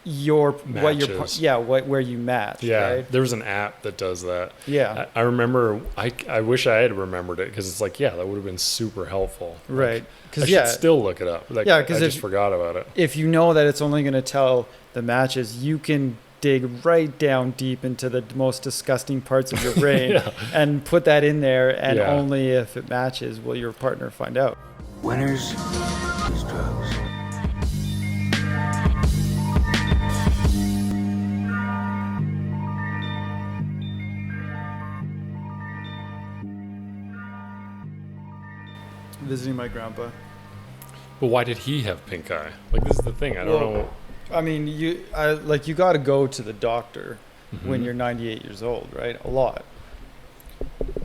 Matches. where you match. Yeah, right? there was an app that does that. Yeah, I remember. I wish I had remembered it because it's like, yeah, that would have been super helpful. right. I should still look it up. Like, Yeah, I because just forgot about it. if you know that it's only going to tell the matches, you can dig right down deep into the most disgusting parts of your brain Yeah. and put that in there, and Yeah. only if it matches will your partner find out. Winners use drugs. Visiting my grandpa. But why did he have pink eye? Like, this is the thing. I don't know. I mean, you got to go to the doctor when Mhm. you're 98 years old, right? A lot.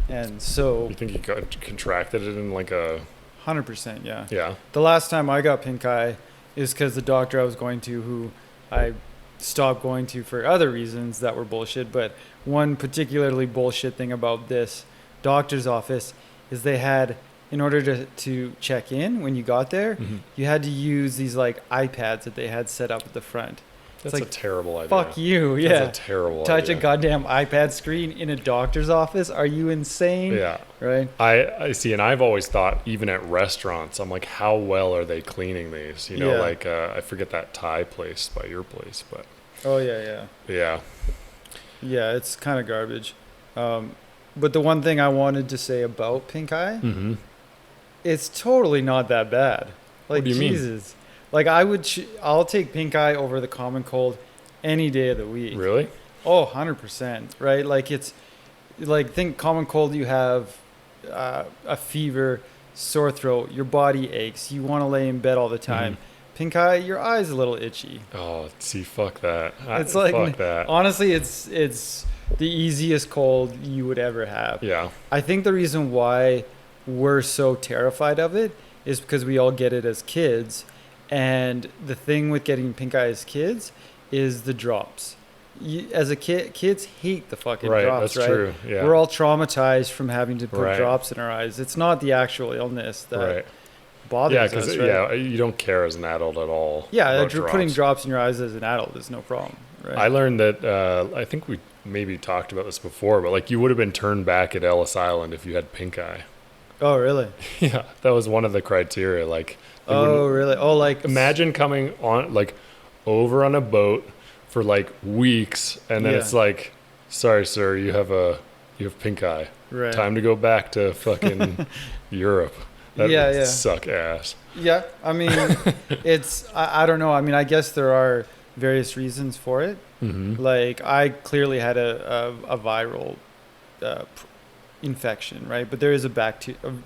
And so You think he contracted it in like a 100%, yeah. yeah. The last time I got pink eye is because the doctor I was going to, who I stopped going to for other reasons that were bullshit, but one particularly bullshit thing about this doctor's office is they had, in order to check in when you got there, Mhm. you had to use these like iPads that they had set up at the front. That's like, a terrible idea. Fuck you, yeah. That's a terrible Touch idea. a goddamn iPad screen in a doctor's office? Are you insane? Yeah. Right? I see, and I've always thought, even at restaurants, I'm like, how well are they cleaning these? You know, Yeah. like I forget that Thai place by your place, but Oh, yeah. yeah. Yeah, it's kind of garbage. But the one thing I wanted to say about pink eye, Mm-hmm. it's totally not that bad. Like, do you mean? Jesus. Like, I'll take pink eye over the common cold any day of the week. Really? Oh, 100%. Right? Like, it's like, think common cold, you have a fever, sore throat, your body aches, you want to lay in bed all the time. Pink eye, your eye's a little itchy. Oh, see, fuck that. It's like, fuck that. honestly, it's the easiest cold you would ever have. Yeah. I think the reason why we're so terrified of it is because we all get it as kids. And the thing with getting pink eye as kids is the drops. As a kid, kids hate the fucking Right, drops, that's right? true, yeah. We're all traumatized from having to put Right. drops in our eyes. It's not the actual illness that Right. bothers Yeah, us, because right? yeah, you don't care as an adult at all. Yeah, about putting drops in your eyes as an adult is no problem, right? I learned that I think we maybe talked about this before, but like you would have been turned back at Ellis Island if you had pink eye. Oh, really? Yeah, that was one of the criteria. Like, they Oh, wouldn't- really? Oh, like imagine coming on like over on a boat for like weeks, and then Yeah. it's like, sorry, sir, you have pink eye. Right. Time to go back to fucking Europe. That Yeah, would yeah. suck ass. Yeah, I mean, I don't know. I mean, I guess there are various reasons for it. Mm-hmm. Like, I clearly had a viral infection, right? But there is a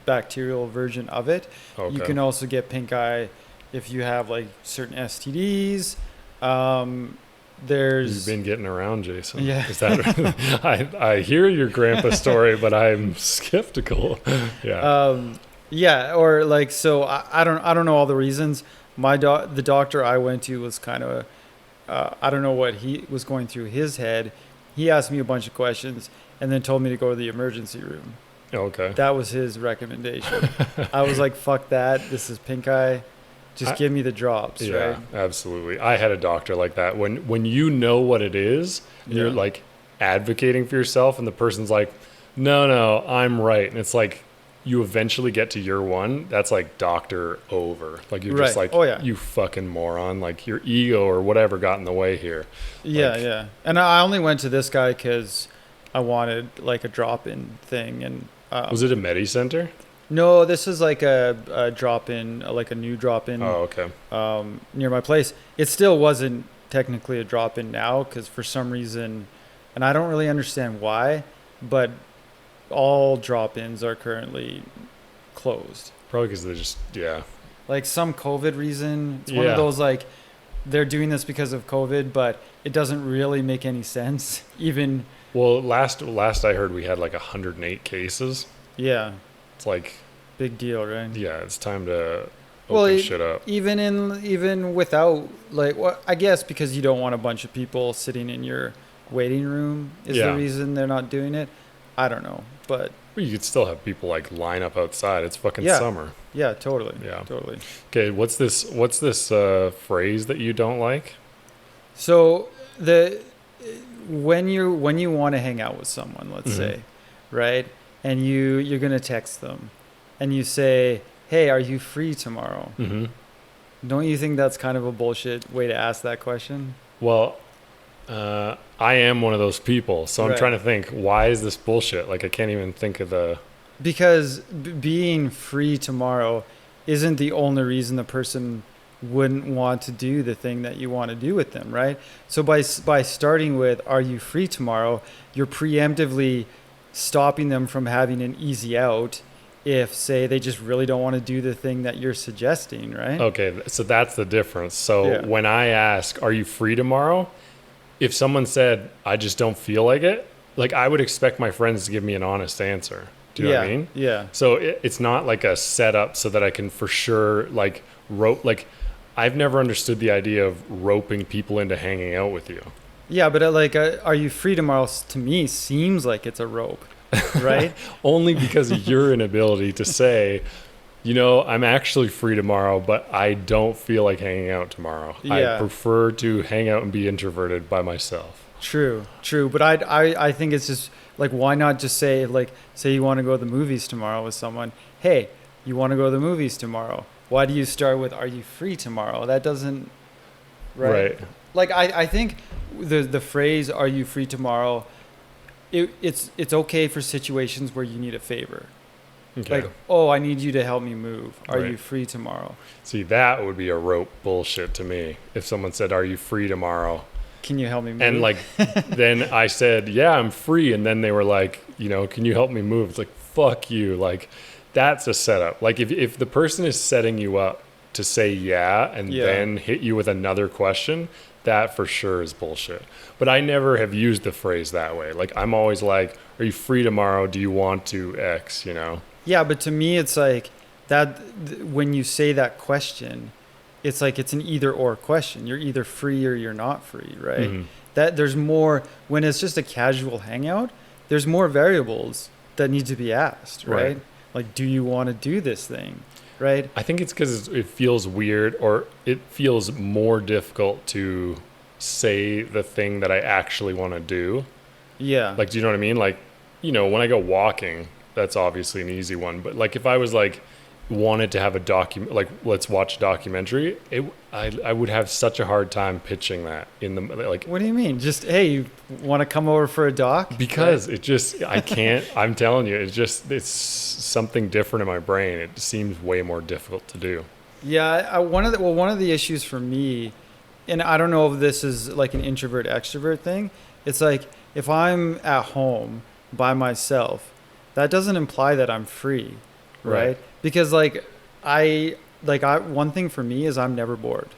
bacterial version of it. Okay. You can also get pink eye if you have like certain STDs. There's You've been getting around, Jason. Yeah. Is that, I hear your grandpa story, but I'm skeptical. Yeah. Yeah, or like, so I don't know all the reasons. The doctor I went to was kind of I don't know what he was going through his head. He asked me a bunch of questions and then told me to go to the emergency room. Okay. That was his recommendation. I was like, fuck that. This is pink eye. Just give me the drops, Yeah, right? absolutely. I had a doctor like that. When you know what it is, and you're Yeah. like advocating for yourself, and the person's like, no, I'm right. And it's like, you eventually get to your one, that's like doctor over. Like you're just Right. like, Oh, yeah. you fucking moron. Like your ego or whatever got in the way here. Yeah, Like- yeah. And I only went to this guy because I wanted like a drop-in thing. And Was it a Medi Center? no, this is like a drop-in, like a new drop-in Oh, okay. near my place. It still wasn't technically a drop-in now because for some reason, and I don't really understand why, but all drop-ins are currently closed. Probably because they just, yeah. Like some COVID reason. It's one Yeah. of those like they're doing this because of COVID, but it doesn't really make any sense. Even Well, last I heard we had like 108 cases. yeah, It's like, big deal, right? yeah, it's time to Well, open shit up. even without like, well, I guess because you don't want a bunch of people sitting in your waiting room is Yeah. the reason they're not doing it. I don't know, but Well, you could still have people like line up outside. It's fucking Yeah. summer. yeah, totally, Yeah. totally. Okay, what's this phrase that you don't like? So the when you want to hang out with someone, let's say, right, and you're gonna text them, and you say, "Hey, are you free tomorrow?" Mm-hmm. Don't you think that's kind of a bullshit way to ask that question? Well, I am one of those people, so I'm Right. trying to think, why is this bullshit? Like, I can't even think of the. Because being free tomorrow isn't the only reason the person wouldn't want to do the thing that you want to do with them, right? So by starting with "Are you free tomorrow?" you're preemptively stopping them from having an easy out if, say, they just really don't want to do the thing that you're suggesting, right? Okay, so that's the difference. So Yeah. when I ask, "Are you free tomorrow?" if someone said, "I just don't feel like it," like I would expect my friends to give me an honest answer. Do you know what I mean? Yeah. So it's not like a setup so that I can for sure like rope. Like I've never understood the idea of roping people into hanging out with you. Yeah, but "Are you free tomorrow?" to me seems like it's a rope, right? Only because of your inability to say, I'm actually free tomorrow, but I don't feel like hanging out tomorrow. Yeah. I prefer to hang out and be introverted by myself. True. But I think it's just like, why not just say, like, say you want to go to the movies tomorrow with someone. "Hey, you want to go to the movies tomorrow?" Why do you start with "Are you free tomorrow?" That doesn't, right? Like I think the phrase "Are you free tomorrow?" It's okay for situations where you need a favor. Okay. Like, "Oh, I need you to help me move. Are Right. you free tomorrow?" See, that would be a rope bullshit to me. If someone said, "Are you free tomorrow?" Can you help me move? And like, then I said, "Yeah, I'm free." And then they were like, "Can you help me move?" It's like, fuck you. Like, that's a setup. Like, if the person is setting you up to say yeah and Yeah. then hit you with another question, that for sure is bullshit. But I never have used the phrase that way. Like, I'm always like, "Are you free tomorrow? Do you want to X?" Yeah, but to me, it's like that when you say that question, it's like it's an either or question. You're either free or you're not free, right? Mhm. That there's more when it's just a casual hangout. There's more variables that need to be asked, right? Right. Like, do you want to do this thing, right? I think it's because it feels weird, or it feels more difficult to say the thing that I actually want to do. Yeah. Like, do you know what I mean? Like, when I go walking, that's obviously an easy one. But like, if I was like wanted to have a like, let's watch a documentary, I would have such a hard time pitching that in the like. What do you mean? Just, "Hey, you want to come over for a doc?" Because it just, I can't. I'm telling you, it's something different in my brain. It seems way more difficult to do. Yeah, one of the issues for me, and I don't know if this is like an introvert extrovert thing. It's like if I'm at home by myself, that doesn't imply that I'm free, right? Right. Because one thing for me is I'm never bored.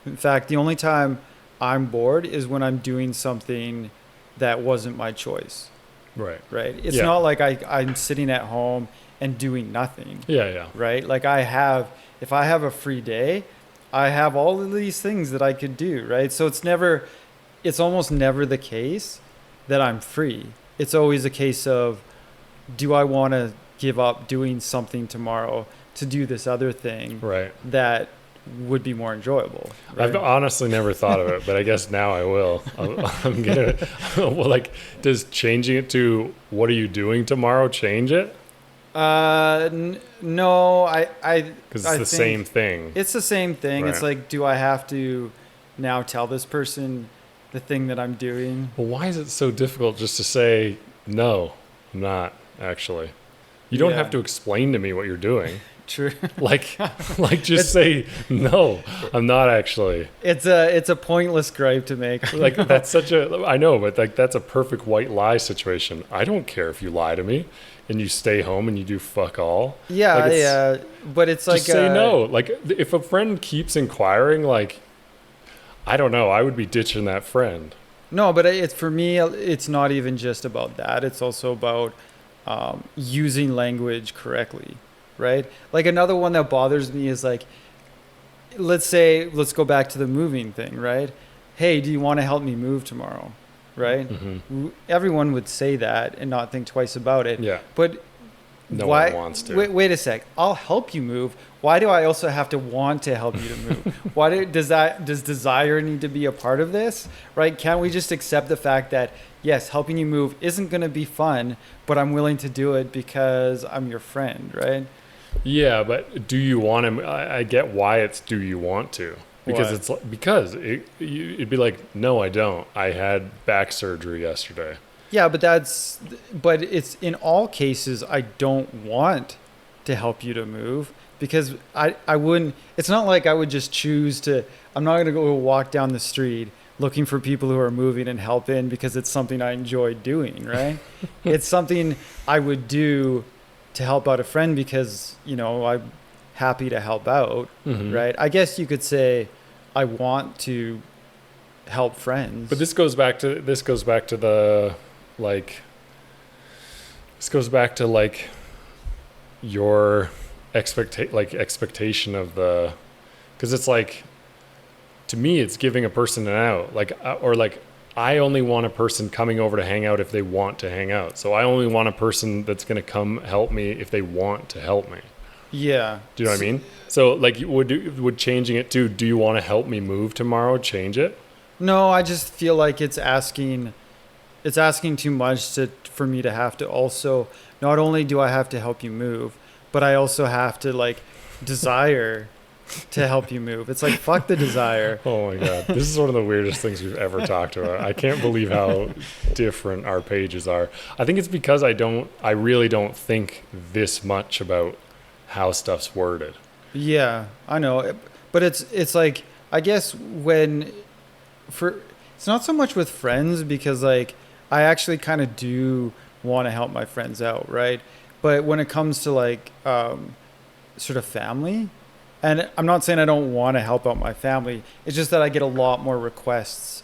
In fact, the only time I'm bored is when I'm doing something that wasn't my choice, Right. right? It's Yeah. not like I'm sitting at home and doing nothing. Yeah. Yeah. Right? Like if I have a free day, I have all of these things that I could do, right? So it's almost never the case that I'm free. It's always a case of, do I want to give up doing something tomorrow to do this other thing Right. that would be more enjoyable? Right? I've honestly never thought of it, but I guess now I will. I'm gonna. Well, like, does changing it to "What are you doing tomorrow" change it? No, Because it's the same thing. It's the same thing. It's Right. like, do I have to now tell this person the thing that I'm doing? Well, why is it so difficult just to say no? I'm not actually. You don't Yeah. have to explain to me what you're doing. True. Like just say no. I'm not actually. It's a pointless gripe to make. Like that's such a. I know, but like that's a perfect white lie situation. I don't care if you lie to me, and you stay home and you do fuck all. Yeah, Like, it's- yeah. But it's like Just say no. Like if a friend keeps inquiring, like I don't know, I would be ditching that friend. No, but it's for me. It's not even just about that. It's also about using language correctly, right? Like another one that bothers me is like, let's go back to the moving thing, right? "Hey, do you want to help me move tomorrow?" Right? Mm-hmm. Everyone would say that and not think twice about it. Yeah. But no why, one wants to. wait a sec. I'll help you move. Why do I also have to want to help you to move? Does desire need to be a part of this? Right? Can't we just accept the fact that yes, helping you move isn't going to be fun, but I'm willing to do it because I'm your friend, right? Yeah, but do you want to? I get why it's do you want to? Because Why? it'd be like, no, I don't. I had back surgery yesterday. Yeah, but it's in all cases I don't want to help you to move because I wouldn't, it's not like I would just choose to, I'm not going to go walk down the street looking for people who are moving and helping because it's something I enjoy doing, right? It's something I would do to help out a friend because, I'm happy to help out, right? I guess you could say I want to help friends. But this goes back to the like your expectation of the, because it's like, to me it's giving a person an out, I only want a person coming over to hang out if they want to hang out, so I only want a person that's going to come help me if they want to help me. Yeah. Do you know what I mean? So like, would changing it to do you want to help me move tomorrow change it? No, I just feel like it's asking too much for me to have to also, not only do I have to help you move, but I also have to like desire to help you move. It's like, fuck the desire. Oh my God. This is one of the weirdest things we've ever talked about. I can't believe how different our pages are. I think it's because I really don't think this much about how stuff's worded. Yeah, I know. But it's like, I guess it's not so much with friends because like, I actually kind of do want to help my friends out, right? But when it comes to like sort of family, and I'm not saying I don't want to help out my family, it's just that I get a lot more requests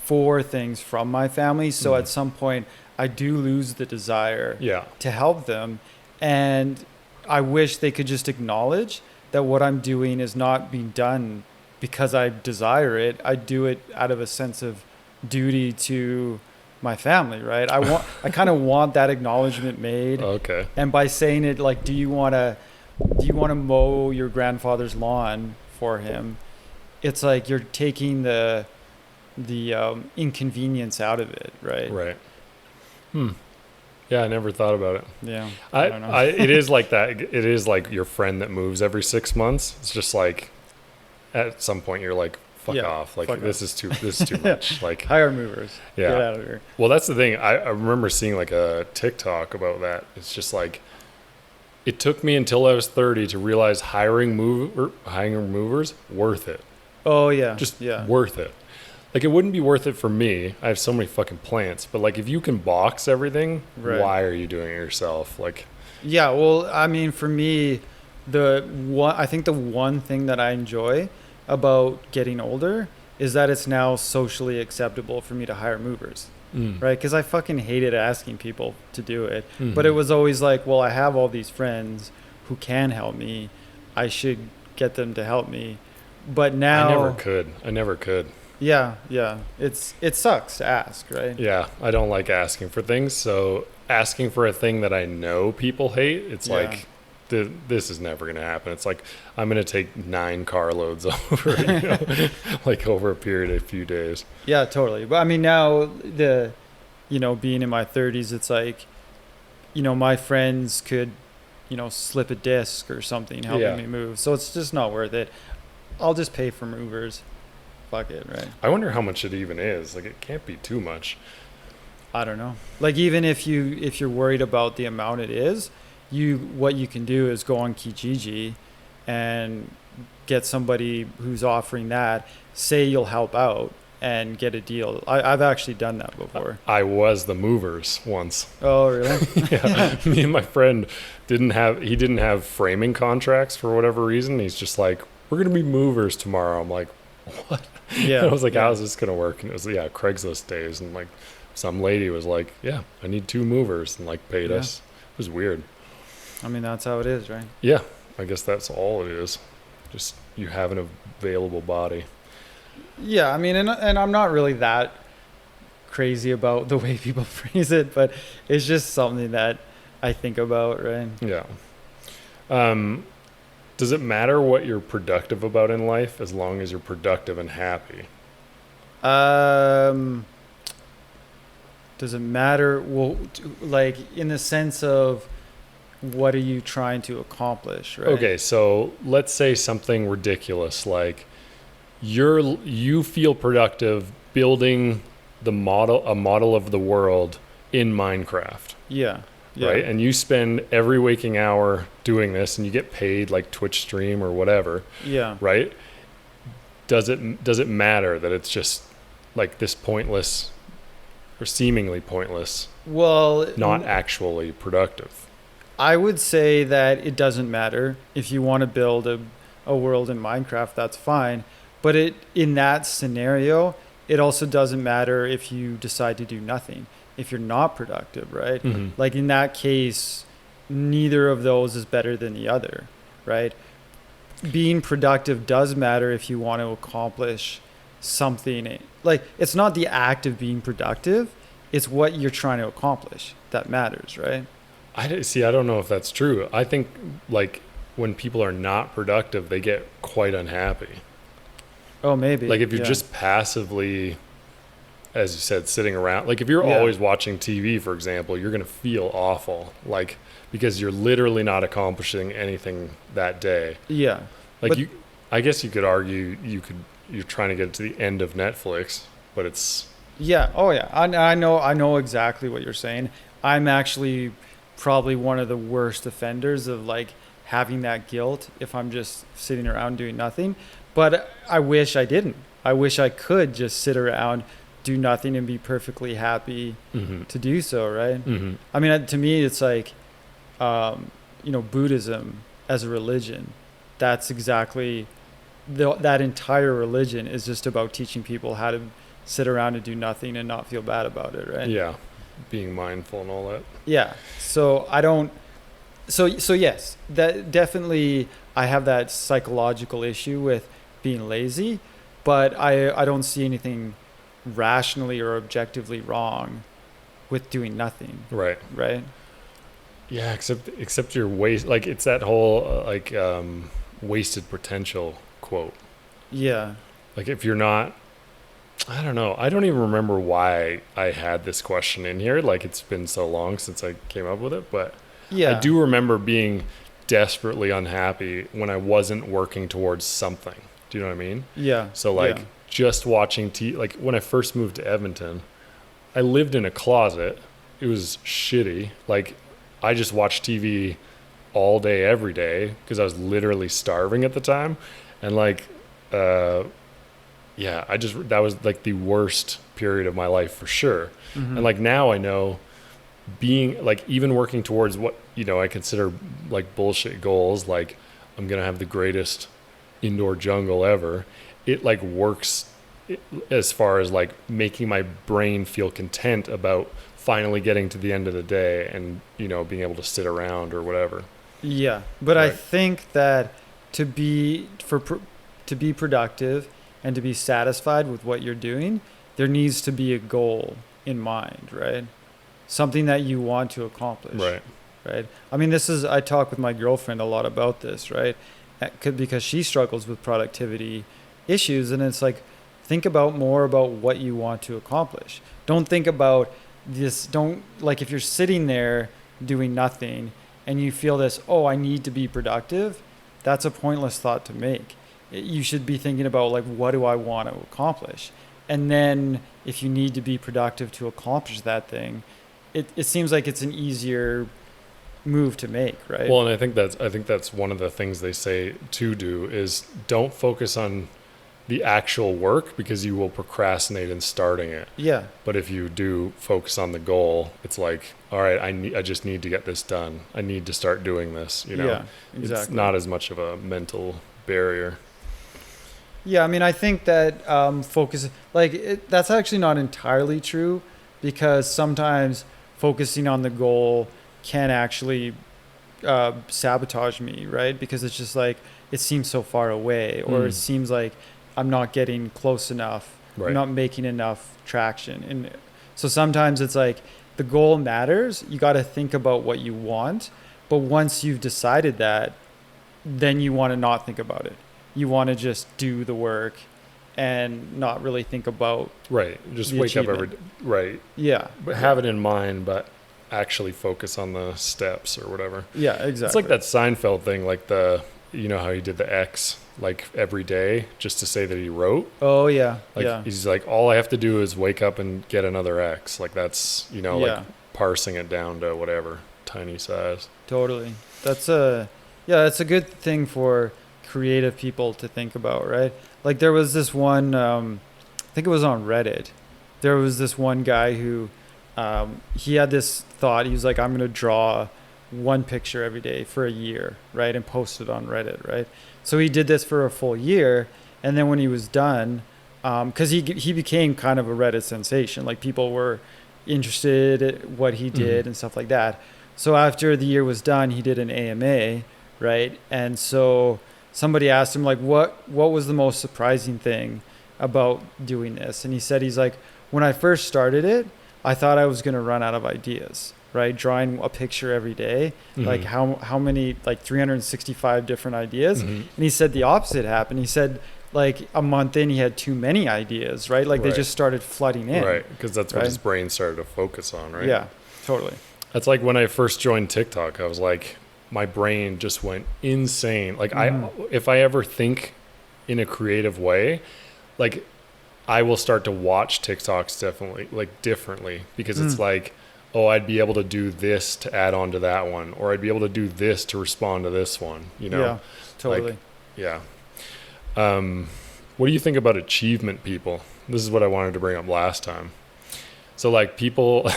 for things from my family. So at some point, I do lose the desire to help them. And I wish they could just acknowledge that what I'm doing is not being done because I desire it. I do it out of a sense of duty to my family, right? I kind of want that acknowledgement made. Okay. And by saying it, like, do you want to mow your grandfather's lawn for him? It's like you're taking the inconvenience out of it, right? Right. Yeah, I never thought about it. Yeah. I don't know. It is like that. It is like your friend that moves every 6 months. It's just like, at some point you're like, fuck off. Like, this is too much. Like, hire movers. Yeah. Get out of here. Well, that's the thing. I remember seeing like a TikTok about that. It's just like, it took me until I was 30 to realize hiring movers worth it. Oh yeah. Just yeah. worth it. Like, it wouldn't be worth it for me. I have so many fucking plants. But like, if you can box everything, why are you doing it yourself? Like, yeah. Well, I mean, for me, I think the one thing that I enjoy about getting older is that it's now socially acceptable for me to hire movers. Right? Because I fucking hated asking people to do it. But it was always like, well, I have all these friends who can help me. I should get them to help me. But now I never could. Yeah. It sucks to ask, right? Yeah, I don't like asking for things. So asking for a thing that I know people hate, it's like, this is never going to happen. It's like, I'm going to take 9 carloads over, like over a period of a few days. Yeah, totally. But I mean, now being in my 30s, it's like, my friends could, slip a disc or something helping me move. So it's just not worth it. I'll just pay for movers. Fuck it, right? I wonder how much it even is. Like, it can't be too much. I don't know. Like, even if you're worried about the amount it is, what you can do is go on Kijiji and get somebody who's offering that, say you'll help out and get a deal. I've actually done that before. I was the movers once. Oh, really? Yeah. Me and my friend didn't have framing contracts for whatever reason. He's just like, we're going to be movers tomorrow. I'm like, what? Yeah. And I was like, how's this going to work? And it was, Craigslist days. And like, some lady was like, yeah, I need 2 movers, and like paid us. It was weird. I mean, that's how it is, right? Yeah. I guess that's all it is. Just you have an available body. Yeah, I mean, and I'm not really that crazy about the way people phrase it, but it's just something that I think about, right? Yeah. Does it matter what you're productive about in life as long as you're productive and happy? Um, does it matter? Well, like in the sense of what are you trying to accomplish, right? Okay, so let's say something ridiculous like you feel productive building a model of the world in Minecraft, Yeah. Yeah. right? And you spend every waking hour doing this and you get paid like Twitch stream or whatever, Yeah. right? Does it matter that it's just like this pointless or seemingly pointless, Well, not actually productive? I would say that it doesn't matter if you want to build a world in Minecraft, that's fine. But in that scenario, it also doesn't matter if you decide to do nothing, if you're not productive, right? Mhm. Like in that case, neither of those is better than the other, right? Being productive does matter if you want to accomplish something. Like it's not the act of being productive, it's what you're trying to accomplish that matters, right? I don't know if that's true. I think like when people are not productive, they get quite unhappy. Oh, maybe. Like if you're Yeah. just passively, as you said, sitting around, like if you're Yeah. always watching TV, for example, you're going to feel awful, like because you're literally not accomplishing anything that day. Yeah. Like But- I guess you could argue you're trying to get to the end of Netflix, but it's, Yeah. Oh, yeah. I know exactly what you're saying. I'm actually probably one of the worst offenders of like having that guilt if I'm just sitting around doing nothing. But I wish I didn't. I wish I could just sit around, do nothing, and be perfectly happy mm-hmm, to do so. Right. mm-hmm, I mean, to me, it's like, Buddhism as a religion. That's exactly that entire religion is just about teaching people how to sit around and do nothing and not feel bad about it, right? yeah, being mindful and all that. Yeah. So I don't. So yes, that definitely I have that psychological issue with being lazy, but I don't see anything rationally or objectively wrong with doing nothing, Right. right? Yeah, except your waste, like it's that whole wasted potential quote. Yeah. Like if you're not, I don't know. I don't even remember why I had this question in here. Like it's been so long since I came up with it, but Yeah. I do remember being desperately unhappy when I wasn't working towards something. Do you know what I mean? Yeah. So like Yeah. just watching like when I first moved to Edmonton, I lived in a closet. It was shitty. Like I just watched TV all day, every day because I was literally starving at the time. And like, yeah, that was like the worst period of my life for sure. Mhm. And like now I know being like even working towards what, I consider like bullshit goals, like I'm going to have the greatest indoor jungle ever. It like works as far as like making my brain feel content about finally getting to the end of the day and, being able to sit around or whatever. Yeah, but I Right. think that to be productive and to be satisfied with what you're doing, there needs to be a goal in mind, right? Something that you want to accomplish, Right. right? I mean, I talk with my girlfriend a lot about this, right? Because she struggles with productivity issues, and it's like, think about more about what you want to accomplish. Don't think about this. Don't like if you're sitting there doing nothing and you feel this, oh, I need to be productive. That's a pointless thought to make. You should be thinking about like, what do I want to accomplish? And then if you need to be productive to accomplish that thing, it seems like it's an easier move to make, right? Well, and I think that's one of the things they say to do is don't focus on the actual work because you will procrastinate in starting it. Yeah. But if you do focus on the goal, it's like, all right, I just need to get this done. I need to start doing this, Yeah, exactly. It's not as much of a mental barrier. Yeah, I mean, I think that that's actually not entirely true because sometimes focusing on the goal can actually sabotage me, right? Because it's just like it seems so far away, or it seems like I'm not getting close enough, Right. I'm not making enough traction, and so sometimes it's like the goal matters. You got to think about what you want. But once you've decided that, then you want to not think about it. You want to just do the work and not really think about Right. Just the wake up every achievement. right. Yeah. But have it in mind, but actually focus on the steps or whatever. Yeah, exactly. It's like that Seinfeld thing, like you know how he did the X like every day just to say that he wrote. Oh yeah. Like yeah. he's like, all I have to do is wake up and get another X. Like that's, you know, Yeah. like parsing it down to whatever tiny size. Totally. That's a good thing for creative people to think about, right? Like there was this one, I think it was on Reddit. There was this one guy who, he had this thought. He was like, I'm going to draw one picture every day for a year, right? And post it on Reddit, right? So he did this for a full year. And then when he was done, cause he became kind of a Reddit sensation. Like people were interested in what he did and stuff like that. So after the year was done, he did an AMA, right? And so somebody asked him like, what was the most surprising thing about doing this? And he said, he's like, when I first started it, I thought I was going to run out of ideas, right? Drawing a picture every day, like how many, like 365 different ideas. And he said the opposite happened. He said like a month in, he had too many ideas, right? Like they just started flooding in. Right. Because that's what his brain started to focus on, right? Yeah, totally. That's like when I first joined TikTok, I was like, my brain just went insane. Like if I ever think in a creative way, like I will start to watch TikToks definitely like differently because it's like, oh, I'd be able to do this to add on to that one, or I'd be able to do this to respond to this one, you know? Yeah, totally. Like, yeah. What do you think about achievement people? This is what I wanted to bring up last time. So like people,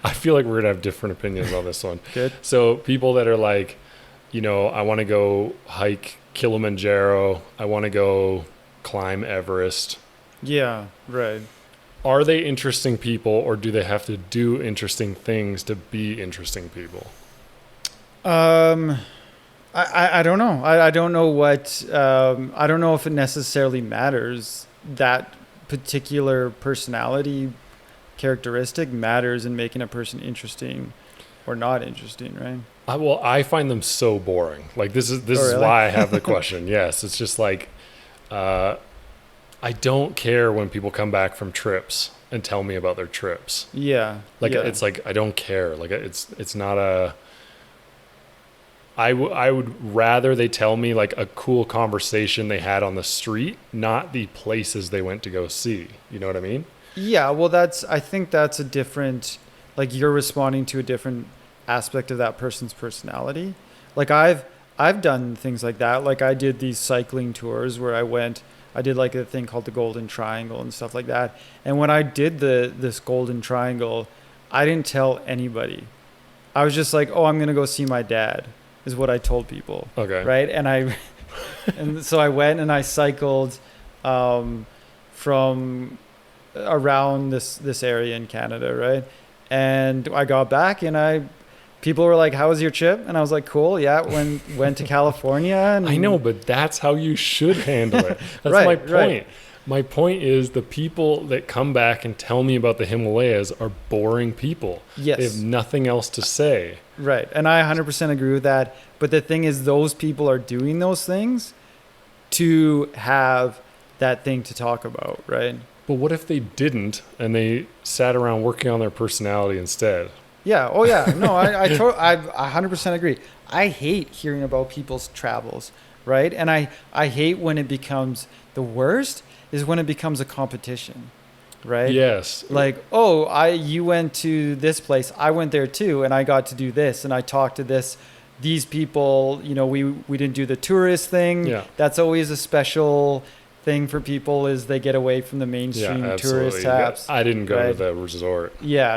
I feel like we're going to have different opinions on this one. Good. So people that are like, you know, I want to go hike Kilimanjaro. I want to go climb Everest. Yeah, right. Are they interesting people, or do they have to do interesting things to be interesting people? I don't know. I don't know what, I don't know if it necessarily matters. That particular personality characteristic matters in making a person interesting or not interesting, right? I find them so boring. Like this is really? why I have the question. Yes, it's just like I don't care when people come back from trips and tell me about their trips. Yeah. Like yeah. it's like I don't care. Like it's not a. I would rather they tell me like a cool conversation they had on the street, not the places they went to go see. You know what I mean? Yeah, well, I think that's a different, like you're responding to a different aspect of that person's personality. Like I've done things like that. Like I did these cycling tours where I did like a thing called the Golden Triangle and stuff like that. And when I did this Golden Triangle, I didn't tell anybody. I was just like, oh, I'm going to go see my dad is what I told people. Okay. Right. And so I went and I cycled, from around this area in Canada, right? And I got back and people were like, how was your trip? And I was like, cool. Yeah, went to California. And I know, but that's how you should handle it. That's Right, my point. right. My point is the people that come back and tell me about the Himalayas are boring people. Yes. They have nothing else to say. Right. And I 100% agree with that. But the thing is, those people are doing those things to have that thing to talk about, right? But what if they didn't and they sat around working on their personality instead? Yeah. Oh, yeah. No, I 100% agree. I hate hearing about people's travels, right? And I hate when it becomes the worst is when it becomes a competition, right? Yes. Like, oh, you went to this place, I went there too, and I got to do this, and I talked to these people. You know, we didn't do the tourist thing. Yeah. That's always a special thing for people, is they get away from the mainstream tourist taps. I didn't go right? to the resort. Yeah.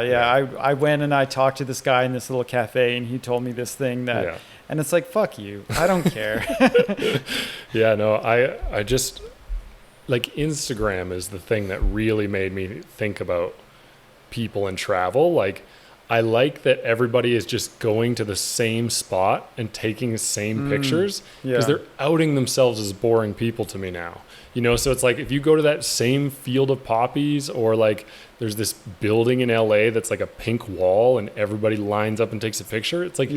I went and I talked to this guy in this little cafe, and he told me this thing that, and it's like, fuck you, I don't care. Yeah, no, I just, like, Instagram is the thing that really made me think about people and travel. Like, I like that everybody is just going to the same spot and taking the same pictures because they're outing themselves as boring people to me now. You know, so it's like if you go to that same field of poppies, or like there's this building in LA that's like a pink wall and everybody lines up and takes a picture. It's like,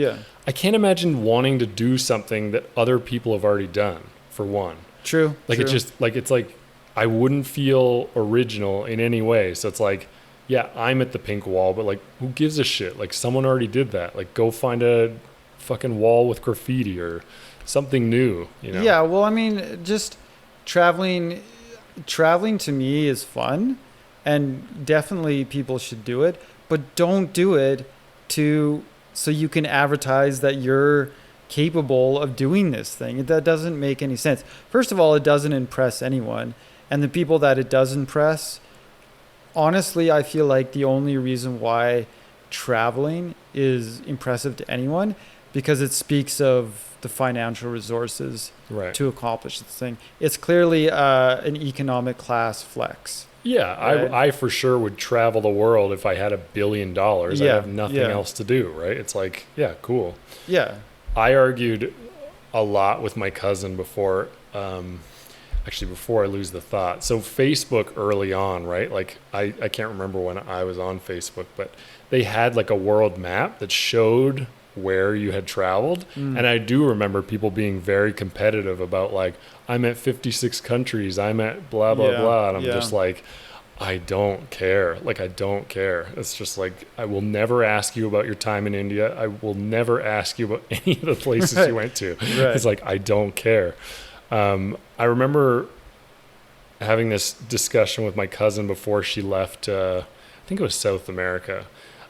I can't imagine wanting to do something that other people have already done, for one. True. Like it's just like, it's like I wouldn't feel original in any way. So it's like, yeah, I'm at the pink wall, but like, who gives a shit? Like, someone already did that. Like, go find a fucking wall with graffiti or something new, you know? Yeah, well, I mean, just traveling to me is fun, and definitely people should do it, but don't do it so you can advertise that you're capable of doing this thing. That doesn't make any sense. First of all, it doesn't impress anyone, and the people that it does impress, honestly, I feel like the only reason why traveling is impressive to anyone, because it speaks of the financial resources to accomplish this thing. It's clearly an economic class flex. Yeah, right? I for sure would travel the world if I had $1 billion. I have nothing else to do, right? It's like, yeah, cool. Yeah. I argued a lot with my cousin before, actually before I lose the thought. So Facebook early on, right? Like I can't remember when I was on Facebook, but they had like a world map that showed where you had traveled. And I do remember people being very competitive about like, I'm at 56 countries, I'm at blah, blah, blah. And I'm just like, I don't care. Like, I don't care. It's just like, I will never ask you about your time in India. I will never ask you about any of the places you went to. It's like, I don't care. I remember having this discussion with my cousin before she left, I think it was South America.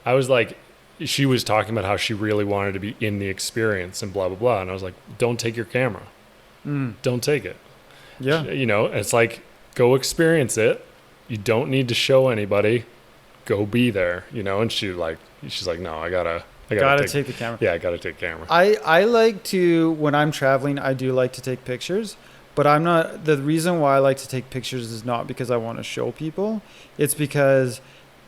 I was like, she was talking about how she really wanted to be in the experience and blah, blah, blah. And I was like, don't take your camera. Don't take it. Yeah. You know, it's like, go experience it. You don't need to show anybody. Go be there, you know? And she's like, no, I gotta take the camera. Yeah, I gotta take camera. I like to, when I'm traveling, I do like to take pictures, but the reason why I like to take pictures is not because I want to show people. It's because,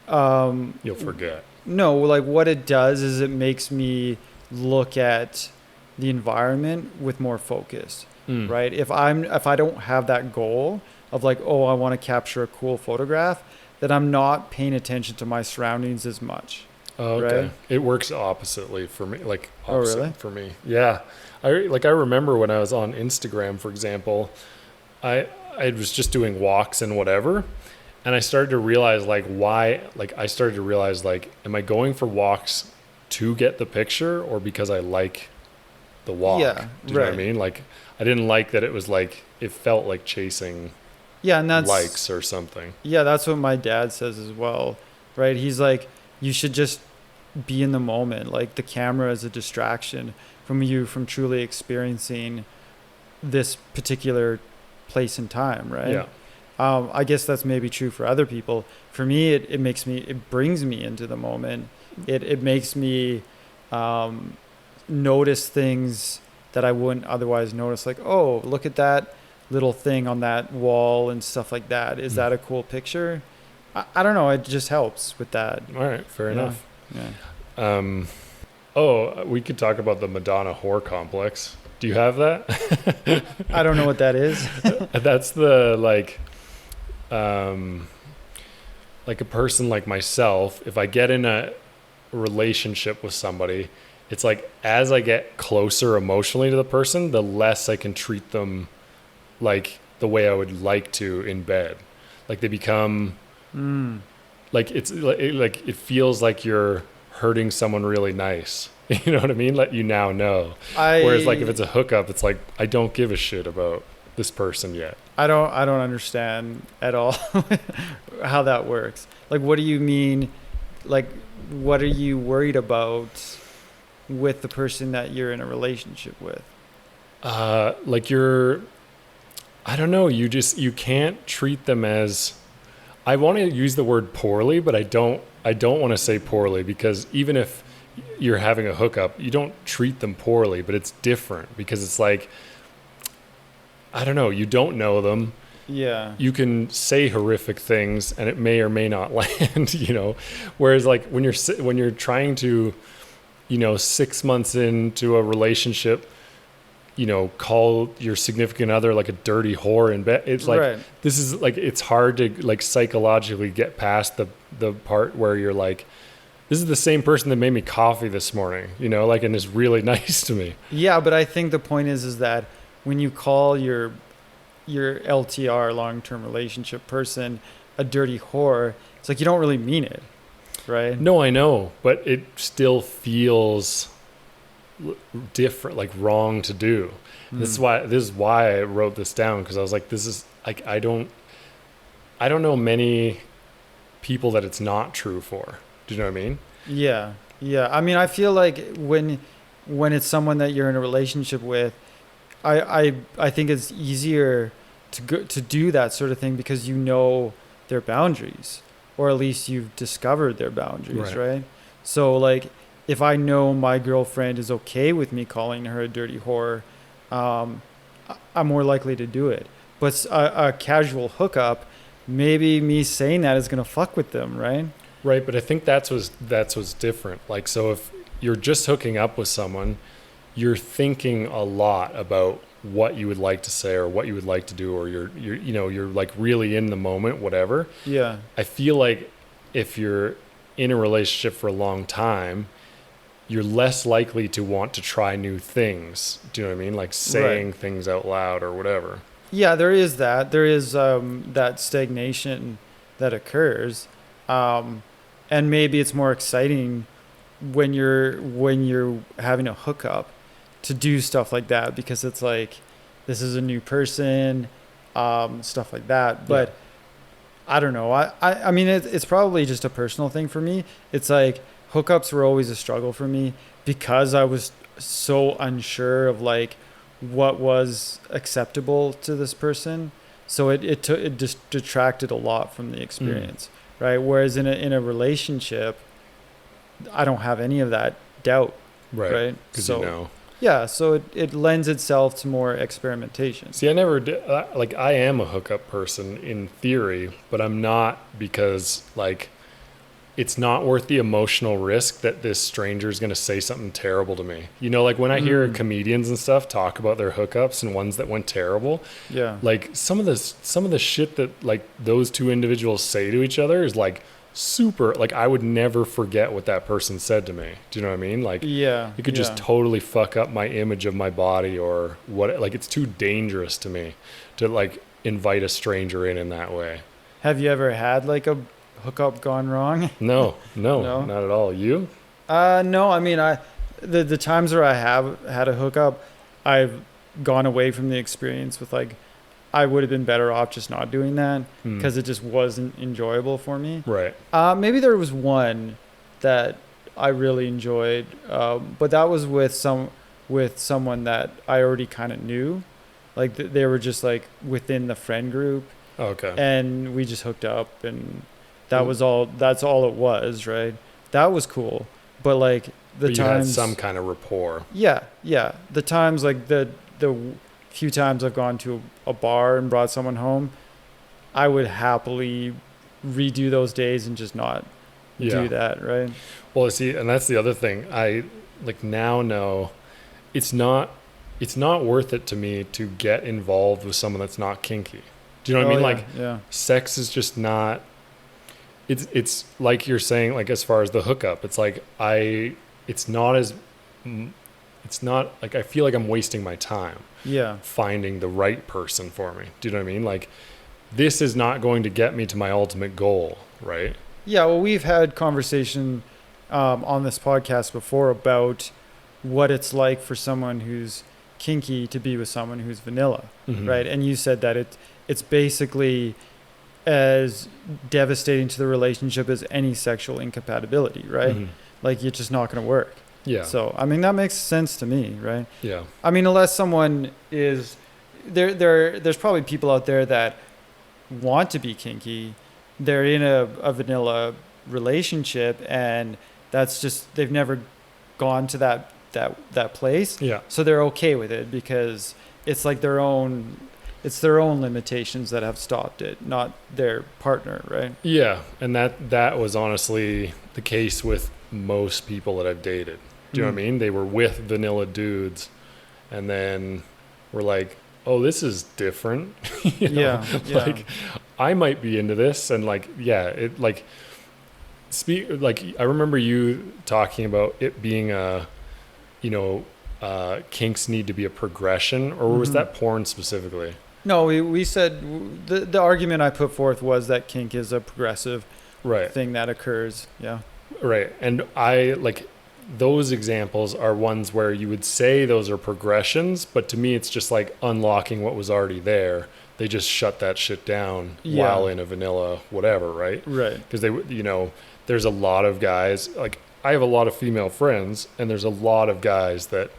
you'll forget. No, like what it does is it makes me look at the environment with more focus, right? If I don't have that goal of like, oh, I want to capture a cool photograph, then I'm not paying attention to my surroundings as much. Oh, okay. Right? It works oppositely for me. Like really? For me. Yeah. I remember when I was on Instagram, for example, I was just doing walks and whatever. And I started to realize am I going for walks to get the picture or because I like the walk? Yeah. Do you know what I mean? Like, I didn't like that it was like, it felt like chasing and that's likes or something. Yeah, that's what my dad says as well, right? He's like, you should just be in the moment. Like, the camera is a distraction from truly experiencing this particular place and time, right? Yeah. I guess that's maybe true for other people. For me, it brings me into the moment. It makes me notice things that I wouldn't otherwise notice. Like, oh, look at that little thing on that wall and stuff like that. Is that a cool picture? I don't know. It just helps with that. All right. Fair enough. Yeah. We could talk about the Madonna whore complex. Do you have that? I don't know what that is. That's the like a person like myself, if I get in a relationship with somebody, it's like as I get closer emotionally to the person, the less I can treat them like the way I would like to in bed. Like they become like it's like it feels like you're hurting someone really nice. You know what I mean? Let you now know. Whereas like if it's a hookup, it's like I don't give a shit about this person yet. I don't understand at all how that works. Like, what do you mean? Like, what are you worried about with the person that you're in a relationship with? Like I don't know. You can't treat them as, I want to use the word poorly, but I don't want to say poorly, because even if you're having a hookup, you don't treat them poorly, but it's different because it's like, I don't know, you don't know them. Yeah. you can say horrific things and it may or may not land, you know. Whereas like when you're trying to, you know, 6 months into a relationship, you know, call your significant other like a dirty whore in bed. It's like, Right. this is like, it's hard to like psychologically get past the part where you're like, this is the same person that made me coffee this morning, you know, like, and is really nice to me. Yeah, but I think the point is that when you call your LTR, long term relationship person, a dirty whore, it's like you don't really mean it, right? No, I know, but it still feels different, like wrong to do. This is why I wrote this down, because I was like, this is like, I don't know many people that it's not true for. Do you know what I mean? Yeah, yeah. I mean, I feel like when it's someone that you're in a relationship with, I think it's easier to do that sort of thing because you know their boundaries, or at least you've discovered their boundaries, right? So like, if I know my girlfriend is okay with me calling her a dirty whore, I'm more likely to do it. But a casual hookup, maybe me saying that is gonna fuck with them, right? Right, but I think that's what's different. Like, so if you're just hooking up with someone, you're thinking a lot about what you would like to say or what you would like to do, or you're like really in the moment, whatever. Yeah. I feel like if you're in a relationship for a long time, you're less likely to want to try new things. Do you know what I mean? Like saying things out loud or whatever. Yeah, there is that. There is that stagnation that occurs. And maybe it's more exciting when you're having a hookup to do stuff like that, because it's like, this is a new person, stuff like that. But Yeah. I don't know. I mean, it's probably just a personal thing for me. It's like hookups were always a struggle for me because I was so unsure of like what was acceptable to this person. So it just detracted a lot from the experience, right? Whereas in a relationship, I don't have any of that doubt, right? Because So you know. yeah, so it lends itself to more experimentation. See, I never did, like, I am a hookup person in theory, but I'm not, because like, it's not worth the emotional risk that this stranger is going to say something terrible to me. You know, like when I hear comedians and stuff talk about their hookups and ones that went terrible, Yeah. like some of the shit that like those two individuals say to each other is like super, like I would never forget what that person said to me. Do you know what I mean? Like, Yeah. it could just totally fuck up my image of my body or what. Like, it's too dangerous to me to like invite a stranger in that way. Have you ever had like a hookup gone wrong? No, No? not at all. You? No. I mean, the times where I have had a hookup, I've gone away from the experience with like, I would have been better off just not doing that because it just wasn't enjoyable for me. Right. Maybe there was one that I really enjoyed, but that was with someone that I already kind of knew. Like they were just like within the friend group, Okay. and we just hooked up, and that was all. That's all it was, right? That was cool, but like the But you times, had some kind of rapport. yeah. The times like the few times I've gone to a bar and brought someone home, I would happily redo those days and just not do that, right? Well, see, and that's the other thing. I like now know it's not worth it to me to get involved with someone that's not kinky. Do you know what I mean? Like, yeah. sex is just not. It's like you're saying, like as far as the hookup, it's like it's not like I feel like I'm wasting my time Yeah. finding the right person for me. Do you know what I mean? Like, this is not going to get me to my ultimate goal, right? Yeah, well, we've had conversation on this podcast before about what it's like for someone who's kinky to be with someone who's vanilla, right? And you said that it's basically as devastating to the relationship as any sexual incompatibility, right? Like, it's just not going to work. Yeah. So, I mean, that makes sense to me, right? Yeah. I mean, unless someone is there's probably people out there that want to be kinky. They're in a vanilla relationship, and that's just, they've never gone to that place. Yeah. So they're okay with it because it's like their own, it's their own limitations that have stopped it, not their partner, right? Yeah, and that was honestly the case with most people that I've dated. Do you know what I mean? They were with vanilla dudes, and then were like, "Oh, this is different." You know? Yeah. Like, I might be into this, and like, yeah, it like I remember you talking about it being a, you know, kinks need to be a progression, or was that porn specifically? No, we said the argument I put forth was that kink is a progressive Right. thing that occurs. Yeah. Right. And I like those examples are ones where you would say those are progressions, but to me it's just like unlocking what was already there. They just shut that shit down while in a vanilla whatever, right? Right. Because they, you know, there's a lot of guys, like I have a lot of female friends, and there's a lot of guys that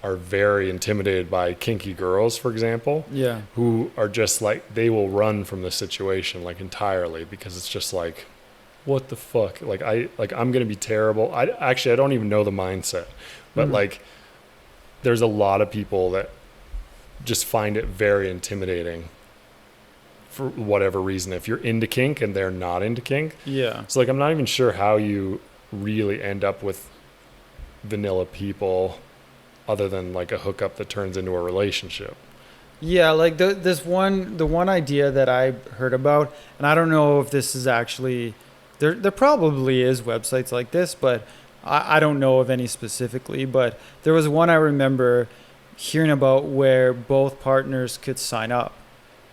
are very intimidated by kinky girls, for example, Yeah. who are just like, they will run from the situation like entirely, because it's just like, what the fuck? Like I'm going to be terrible. I don't even know the mindset, but like there's a lot of people that just find it very intimidating for whatever reason, if you're into kink and they're not into kink. Yeah. So like, I'm not even sure how you really end up with vanilla people other than like a hookup that turns into a relationship. Yeah, like the one idea that I heard about, and I don't know if this is actually there probably is websites like this, but I don't know of any specifically, but there was one I remember hearing about where both partners could sign up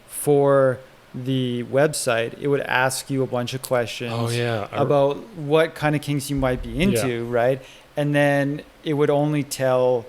for the website. It would ask you a bunch of questions about what kind of kinks you might be into, right? And then it would only tell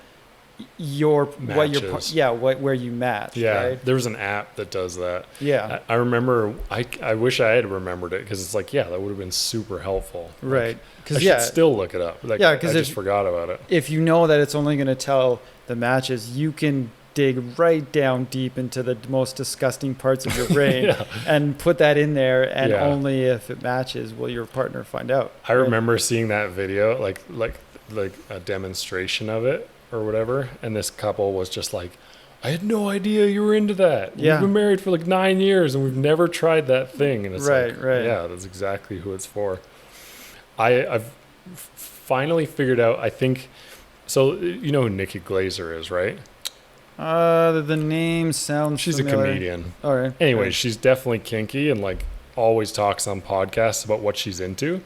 where you match. Yeah, right? there was an app that does that. Yeah, I remember. I wish I had remembered it, because it's like, yeah, that would have been super helpful. right. Because I should still look it up. Like, because I just forgot about it. If you know that it's only going to tell the matches, you can dig right down deep into the most disgusting parts of your brain and put that in there, and only if it matches will your partner find out. I remember seeing that video, like a demonstration of it or whatever, and this couple was just like, I had no idea you were into that. We've been married for like 9 years and we've never tried that thing. And it's right. Yeah, that's exactly who it's for. I've finally figured out, I think, so you know who Nikki Glazer is, right? The name sounds She's familiar. a comedian. All right. Anyway, she's definitely kinky and like always talks on podcasts about what she's into.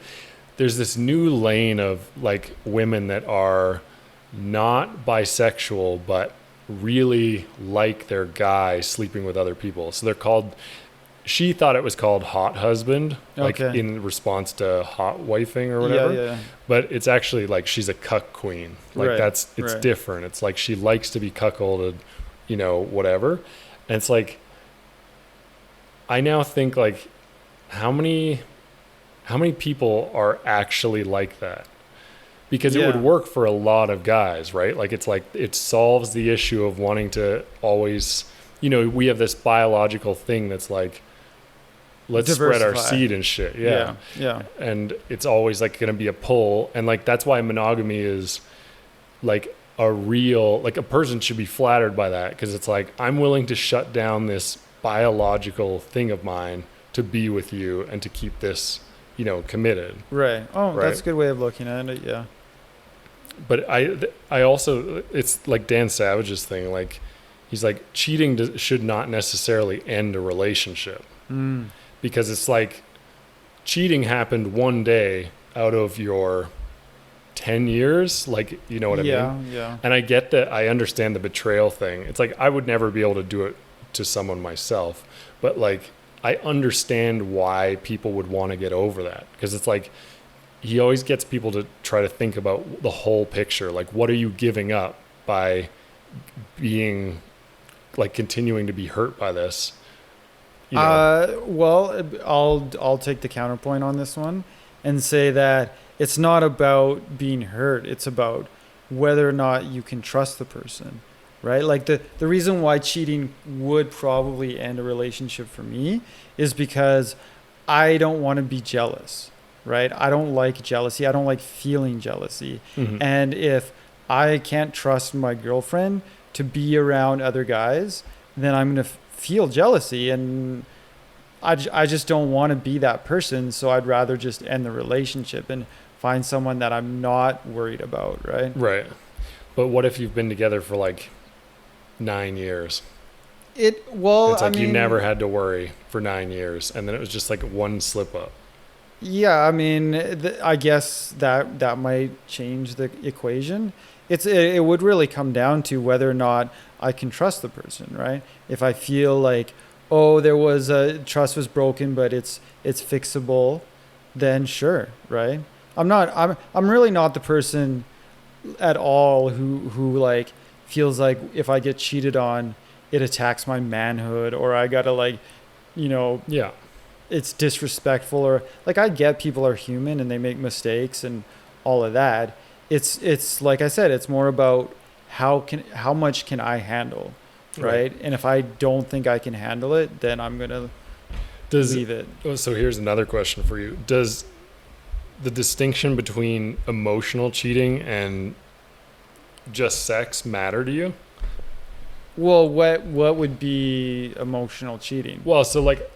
There's this new lane of like women that are not bisexual, but really like their guy sleeping with other people. So they're called, she thought it was called hot husband, like in response to hot wifing or whatever. Yeah. But it's actually like she's a cuckqueen. Like it's different. It's like she likes to be cuckolded, you know, whatever. And it's like, I now think like, how many people are actually like that? Because it would work for a lot of guys, right? Like, it's like, it solves the issue of wanting to always, you know, we have this biological thing that's like, let's spread our seed and shit. Yeah. And it's always like going to be a pull. And like, that's why monogamy is like a real, like a person should be flattered by that. Cause it's like, I'm willing to shut down this biological thing of mine to be with you and to keep this, you know, committed. Right. Oh, that's a good way of looking at it. Yeah. But I also, it's like Dan Savage's thing. Like, he's like, cheating should not necessarily end a relationship. Because it's like, cheating happened one day out of your 10 years. Like, you know what I mean? Yeah. And I get that. I understand the betrayal thing. It's like, I would never be able to do it to someone myself. But like, I understand why people would want to get over that. Because it's like, he always gets people to try to think about the whole picture. Like, what are you giving up by being, like, continuing to be hurt by this? You know? Well, I'll take the counterpoint on this one and say that it's not about being hurt. It's about whether or not you can trust the person, right? Like the reason why cheating would probably end a relationship for me is because I don't want to be jealous, right? I don't like jealousy. I don't like feeling jealousy. And if I can't trust my girlfriend to be around other guys, then I'm going to feel jealousy, and I just don't want to be that person. So I'd rather just end the relationship and find someone that I'm not worried about. Right. Right. But what if you've been together for like 9 years? Well, It's like I you mean, never had to worry for 9 years, and then it was just like one slip up. yeah, I mean, I guess that might change the equation. It would really come down to whether or not I can trust the person, right? If I feel like, oh, there was a trust was broken, but it's fixable, then sure, right? I'm really not the person at all who like feels like if I get cheated on, it attacks my manhood, or I gotta like, you know, Yeah. it's disrespectful, or like I get people are human and they make mistakes and all of that. It's like I said, it's more about how much can I handle, right? And if I don't think I can handle it, then I'm gonna Does leave it. So here's another question for you. Does the distinction between emotional cheating and just sex matter to you? Well, what would be emotional cheating? Well, so like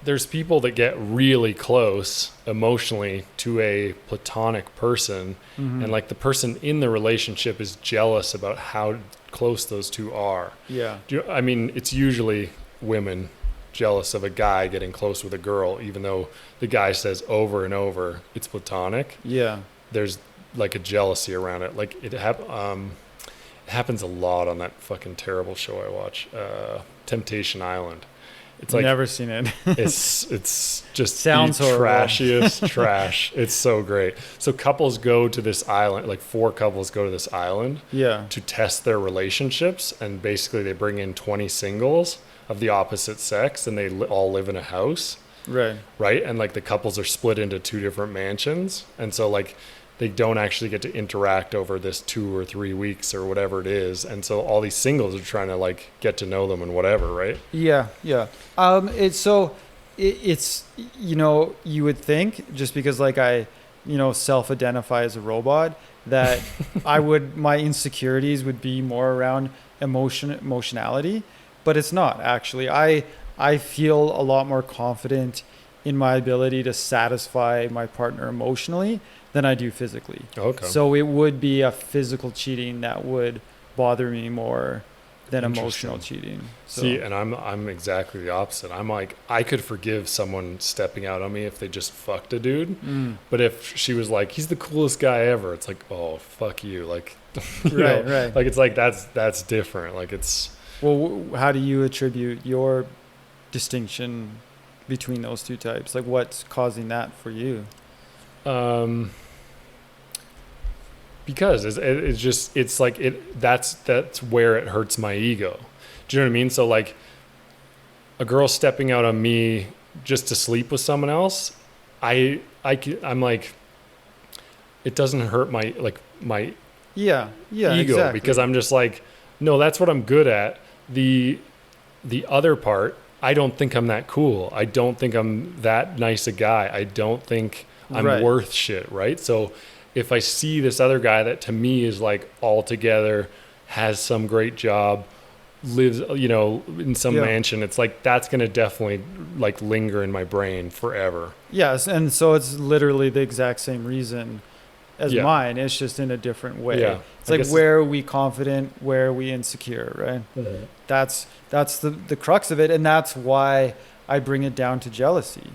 there's people that get really close emotionally to a platonic person, and like the person in the relationship is jealous about how close those two are. Yeah. I mean, it's usually women jealous of a guy getting close with a girl, even though the guy says over and over it's platonic. Yeah. There's like a jealousy around it. Like it happens a lot on that fucking terrible show I watch, Temptation Island. It's like Never seen it. it's just Sounds the horrible. trashiest trash. It's so great. So couples go to this island, like 4 couples go to this island Yeah. to test their relationships, and basically they bring in 20 singles of the opposite sex, and they all live in a house, Right. right? And like the couples are split into 2 different mansions, and so like they don't actually get to interact over this 2 or 3 weeks or whatever it is, and so all these singles are trying to like get to know them and whatever, right? Yeah, yeah. It's you know, you would think just because like I, you know, self-identify as a robot that my insecurities would be more around emotionality, but it's not actually. I feel a lot more confident in my ability to satisfy my partner emotionally than I do physically. Okay. So it would be a physical cheating that would bother me more than emotional cheating. So. See, and I'm exactly the opposite. I'm like, I could forgive someone stepping out on me if they just fucked a dude, but if she was like, he's the coolest guy ever, it's like, oh fuck you, like, Right. like it's like that's different. Like it's Well, how do you attribute your distinction between those two types? Like, what's causing that for you? Because it's just it's like that's where it hurts my ego. Do you know what I mean? So like a girl stepping out on me just to sleep with someone else, I'm like, it doesn't hurt my Yeah, ego, exactly. because I'm just like, no, that's what I'm good at. The other part, I don't think I'm that cool. I don't think I'm that nice a guy. I don't think I'm Right. worth shit, right? So if I see this other guy that to me is like all together, has some great job, lives, you know, in some mansion, it's like that's going to definitely like linger in my brain forever. Yes, and so it's literally the exact same reason as Yeah. mine. It's just in a different way. Yeah, It's I like, guess- where are we confident? Where are we insecure? Right. That's the crux of it, and that's why I bring it down to jealousy.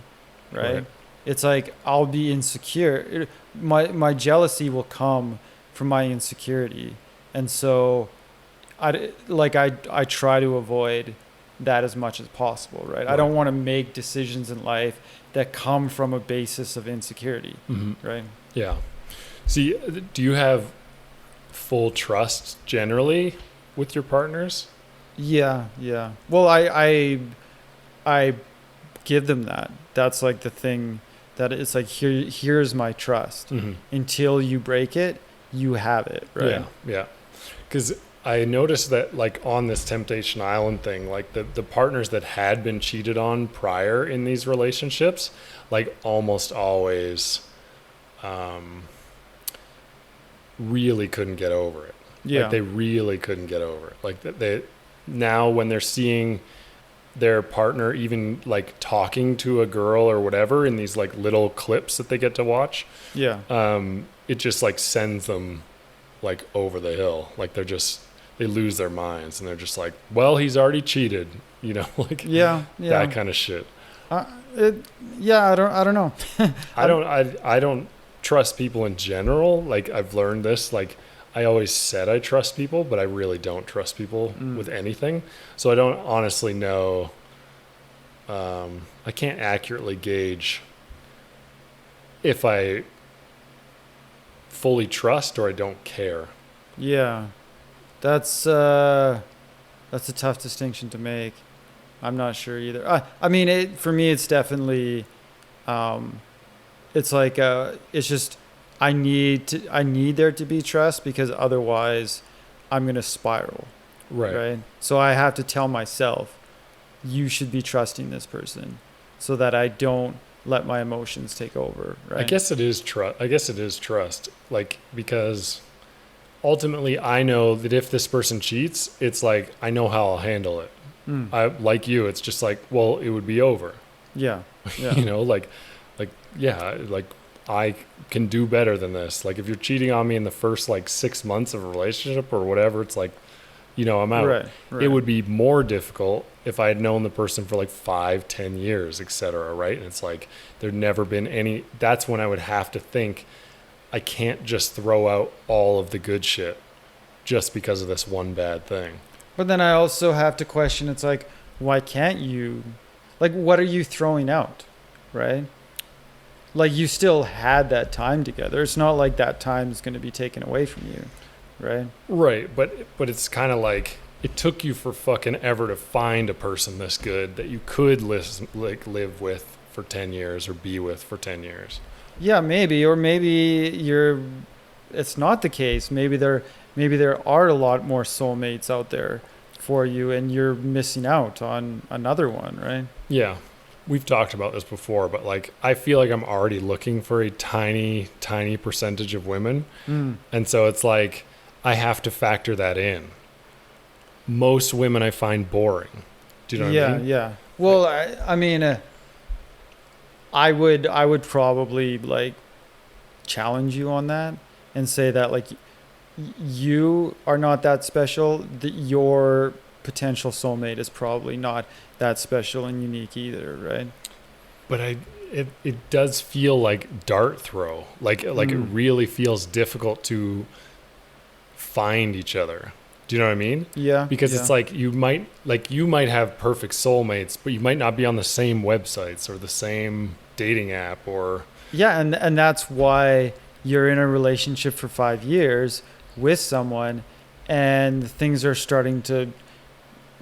Right. It's like I'll be insecure. My jealousy will come from my insecurity, and so I try to avoid that as much as possible. Right. I don't want to make decisions in life that come from a basis of insecurity. Right. Yeah. See, do you have full trust generally with your partners? Yeah. Well, I give them that. That's like the thing that it's like, here's my trust. Until you break it, you have it, right? Yeah. Because I noticed that like on this Temptation Island thing, like the partners that had been cheated on prior in these relationships, like almost always really couldn't get over it. Yeah. Like they really couldn't get over it. Like now when they're seeing their partner even like talking to a girl or whatever in these like little clips that they get to watch, Yeah. it just like sends them like over the hill. Like they lose their minds and they're just like, well, he's already cheated, like Yeah. Yeah. that kind of shit. Yeah. I don't know. I don't trust people in general. Like I've learned this, like I always said I trust people, but I really don't trust people with anything. So I don't honestly know. I can't accurately gauge if I fully trust or I don't care. Yeah. That's a tough distinction to make. I'm not sure either. I mean, for me, it's definitely, it's like, it's just, I need there to be trust because otherwise I'm going to spiral. Right. So I have to tell myself, you should be trusting this person so that I don't let my emotions take over. Right. I guess it is trust. Like, because ultimately I know that if this person cheats, it's like, I know how I'll handle it. Like you, it's just like, well, it would be over. Yeah. Yeah. Like I can do better than this. Like if you're cheating on me in the first like 6 months of a relationship or whatever, it's like, I'm out. Right. It would be more difficult if I had known the person for like 5-10 years, etc. Right. And it's like, there'd never been that's when I would have to think I can't just throw out all of the good shit just because of this one bad thing. But then I also have to question, it's like, why can't you, like, what are you throwing out? Right. Like you still had that time together. It's not like that time is going to be taken away from you. Right. Right. But it's kind of like it took you for fucking ever to find a person this good that you could live with for 10 years or be with for 10 years. Yeah, maybe. Or maybe it's not the case. Maybe there are a lot more soulmates out there for you and you're missing out on another one. Right. Yeah. We've talked about this before, but like I feel like I'm already looking for a tiny percentage of women. And so it's like I have to factor that in. Most women I find boring. Do you know what I mean? Yeah. Well, I mean, I would probably like challenge you on that and say that like you are not that special, that your potential soulmate is probably not that special and unique either, right? But it does feel like dart throw. Like it really feels difficult to find each other. Do you know what I mean? Yeah. Because it's like you might have perfect soulmates, but you might not be on the same websites or the same dating app or and that's why you're in a relationship for 5 years with someone and things are starting to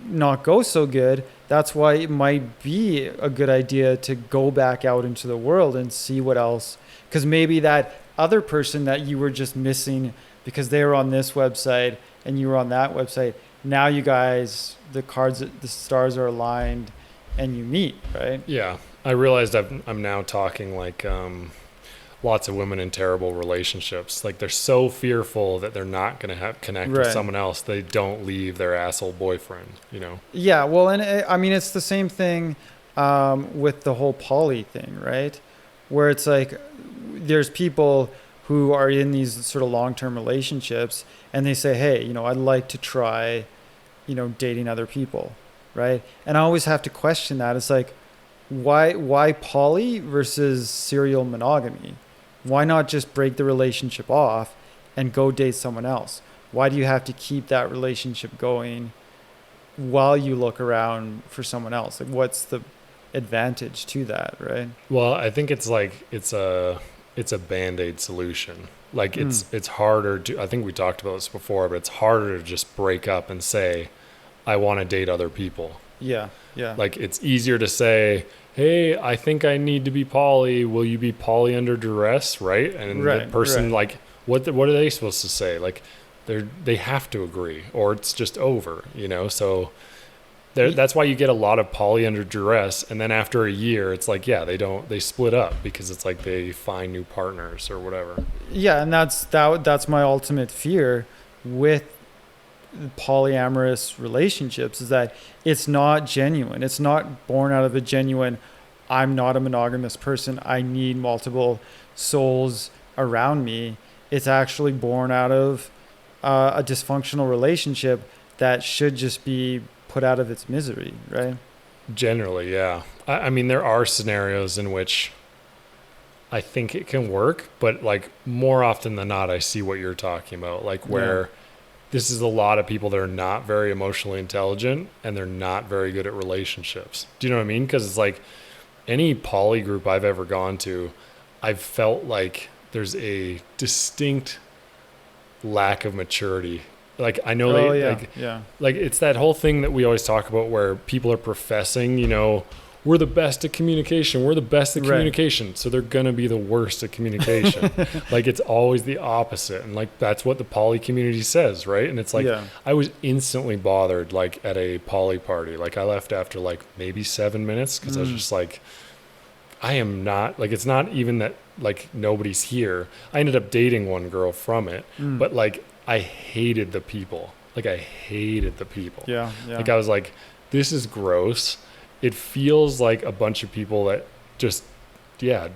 not go so good. That's why it might be a good idea to go back out into the world and see what else, because maybe that other person that you were just missing because they were on this website and you were on that website, now you guys, the stars are aligned and you meet, right? Yeah. I realized I'm now talking like lots of women in terrible relationships. Like they're so fearful that they're not going to connect with someone else. They don't leave their asshole boyfriend, Yeah. Well, and I mean, it's the same thing with the whole poly thing, right? Where it's like, there's people who are in these sort of long-term relationships and they say, hey, I'd like to try, dating other people. Right. And I always have to question that. It's like, why poly versus serial monogamy? Why not just break the relationship off and go date someone else? Why do you have to keep that relationship going while you look around for someone else? Like, what's the advantage to that, right? Well, I think it's like it's a Band-Aid solution. Like it's harder to, I think we talked about this before, but it's harder to just break up and say, I want to date other people. Yeah. Like it's easier to say, hey, I think I need to be poly. Will you be poly under duress? Right. And the person like, what are they supposed to say? Like they have to agree or it's just over, So that's why you get a lot of poly under duress. And then after a year, it's like, they split up because it's like they find new partners or whatever. Yeah. And that's my ultimate fear with polyamorous relationships is that it's not genuine. It's not born out of a genuine, I'm not a monogamous person, I need multiple souls around me. It's actually born out of a dysfunctional relationship that should just be put out of its misery, right? Generally, yeah. I mean, there are scenarios in which I think it can work, but like more often than not, I see what you're talking about, like where this is a lot of people that are not very emotionally intelligent and they're not very good at relationships. Do you know what I mean? Because it's like any poly group I've ever gone to, I've felt like there's a distinct lack of maturity. Like I know like it's that whole thing that we always talk about where people are professing, you know, we're the best at communication. We're the best at communication. So they're going to be the worst at communication. Like it's always the opposite. And like, that's what the poly community says. Right. And it's like, I was instantly bothered, like at a poly party, like I left after like maybe 7 minutes. Cause I was just like, I am not like, it's not even that like nobody's here. I ended up dating one girl from it, but like I hated the people. Like I hated the people. Yeah. Like I was like, this is gross. It feels like a bunch of people that just, you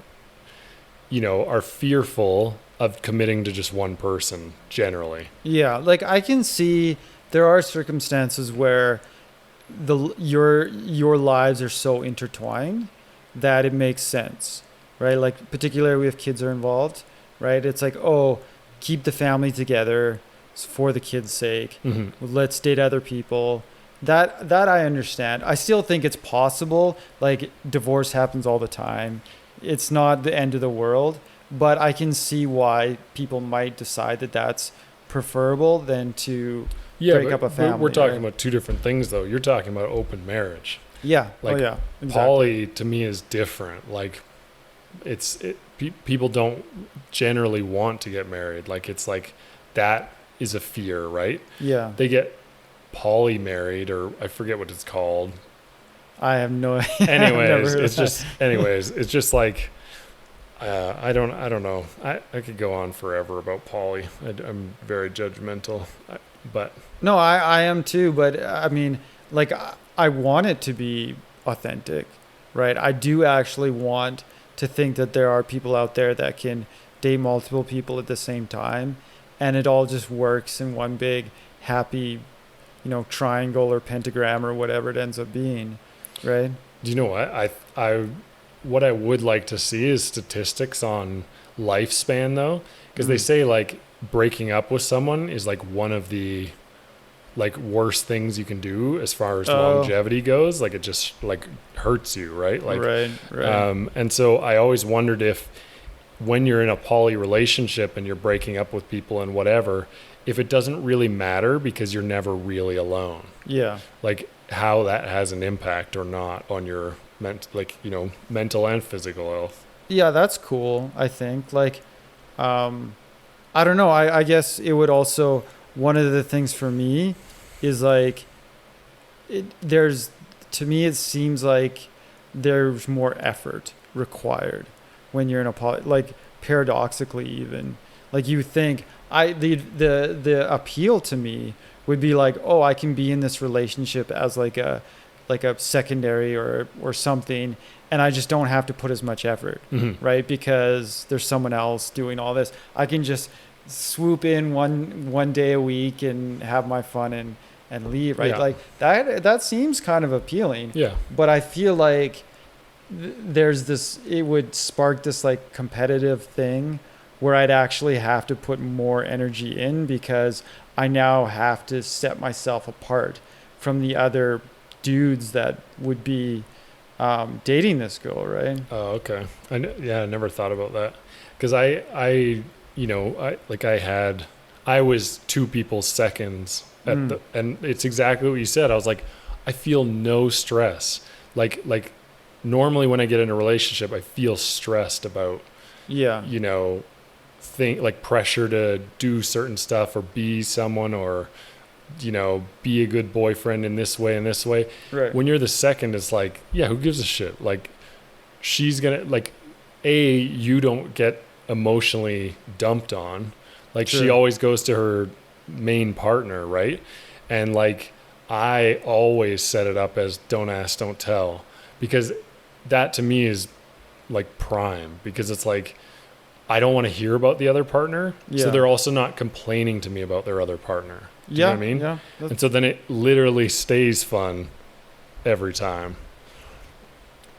know, are fearful of committing to just one person generally. Yeah. Like I can see there are circumstances where your lives are so intertwined that it makes sense, right? Like particularly if kids are involved, right? It's like, oh, keep the family together for the kids' sake. Let's date other people. That I understand. I still think it's possible. Like divorce happens all the time. It's not the end of the world, but I can see why people might decide that that's preferable than to break up a family. We're talking about two different things though. You're talking about open marriage. Yeah. Like Exactly. poly to me is different. Like people don't generally want to get married. Like it's like that is a fear, right? Yeah. They get poly married, or I forget what it's called. I have no idea. Anyways, it's just like I don't know. I could go on forever about poly. I'm very judgmental, but no, I am too. But I mean, like I want it to be authentic, right? I do actually want to think that there are people out there that can date multiple people at the same time, and it all just works in one big happy, you know, triangle or pentagram or whatever it ends up being, right? Do you know what what I would like to see is statistics on lifespan though, because they say like breaking up with someone is like one of the like worst things you can do as far as longevity goes. Like it just like hurts you, right? Like right. And so I always wondered if when you're in a poly relationship and you're breaking up with people and whatever, if it doesn't really matter because you're never really alone. Yeah. Like how that has an impact or not on your mental and physical health. Yeah, that's cool, I think. Like, I don't know. I guess it would also, one of the things for me is like, to me, it seems like there's more effort required when you're in a like paradoxically even. Like you think, the appeal to me would be like, oh, I can be in this relationship as like a secondary or something, and I just don't have to put as much effort, right? Because there's someone else doing all this. I can just swoop in one day a week and have my fun and leave, right? Yeah. Like that seems kind of appealing. Yeah. But I feel like there's this, it would spark this like competitive thing where I'd actually have to put more energy in because I now have to set myself apart from the other dudes that would be dating this girl, right? Oh, okay. I never thought about that because I was two people's seconds at and it's exactly what you said. I was like, I feel no stress. Like normally when I get in a relationship, I feel stressed about, like pressure to do certain stuff or be someone or, be a good boyfriend in this way and this way. Right. When you're the second, it's like, yeah, who gives a shit? Like she's gonna you don't get emotionally dumped on. Like she always goes to her main partner, right? And like I always set it up as don't ask, don't tell, because that to me is like prime, because it's like I don't want to hear about the other partner, so they're also not complaining to me about their other partner. Do you know what I mean? Yeah. And so then it literally stays fun every time.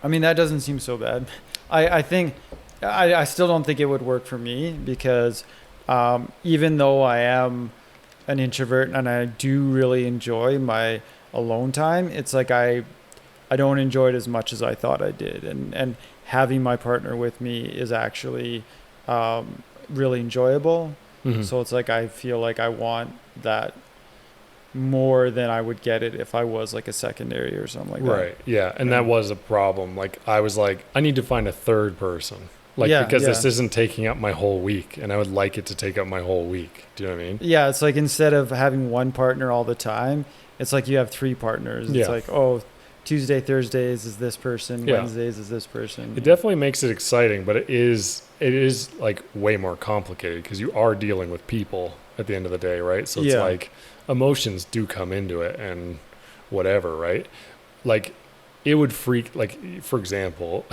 I mean, that doesn't seem so bad. I think I still don't think it would work for me because even though I am an introvert and I do really enjoy my alone time, it's like I don't enjoy it as much as I thought I did. And having my partner with me is actually really enjoyable. Mm-hmm. So it's like I feel like I want that more than I would get it if I was like a secondary or something like that. Right. Yeah. And that was a problem. Like I was like, I need to find a third person. Like, because this isn't taking up my whole week, and I would like it to take up my whole week. Do you know what I mean? Yeah. It's like instead of having one partner all the time, it's like you have 3 partners. It's like, oh, Tuesday, Thursdays is this person. Wednesdays is this person. It definitely makes it exciting, but it is like way more complicated because you are dealing with people at the end of the day, right? So it's like emotions do come into it and whatever, right? Like it would freak, like for example,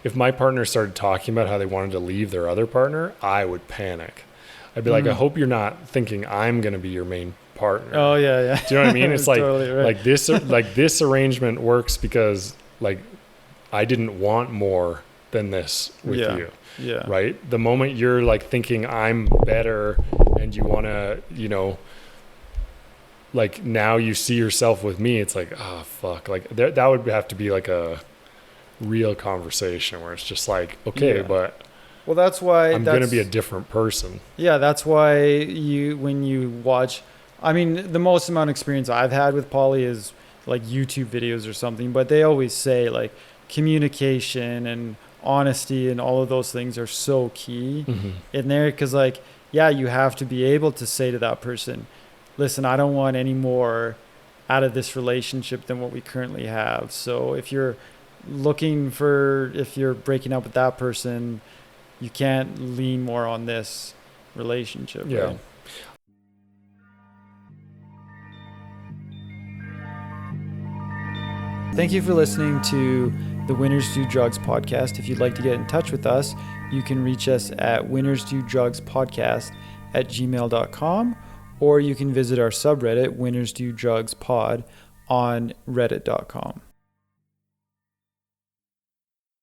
if my partner started talking about how they wanted to leave their other partner, I would panic. I'd be like, I hope you're not thinking I'm going to be your main partner. Oh yeah. Do you know what I mean? It's like, totally right. like this arrangement works because like I didn't want more than this with you. Yeah. Right. The moment you're like thinking I'm better and you want to, you know, like now you see yourself with me, it's like, oh fuck. Like that would have to be like a real conversation where it's just like, okay, but well, that's why I'm going to be a different person. Yeah. That's why when you watch, I mean, the most amount of experience I've had with poly is like YouTube videos or something, but they always say like communication and honesty and all of those things are so key in there. Cause like, yeah, you have to be able to say to that person, listen, I don't want any more out of this relationship than what we currently have. So if you're breaking up with that person, you can't lean more on this relationship. Yeah. Right? Thank you for listening to the Winners Do Drugs podcast. If you'd like to get in touch with us, you can reach us at winnersdodrugspodcast@gmail.com, or you can visit our subreddit, Winners Do Drugs Pod, on reddit.com.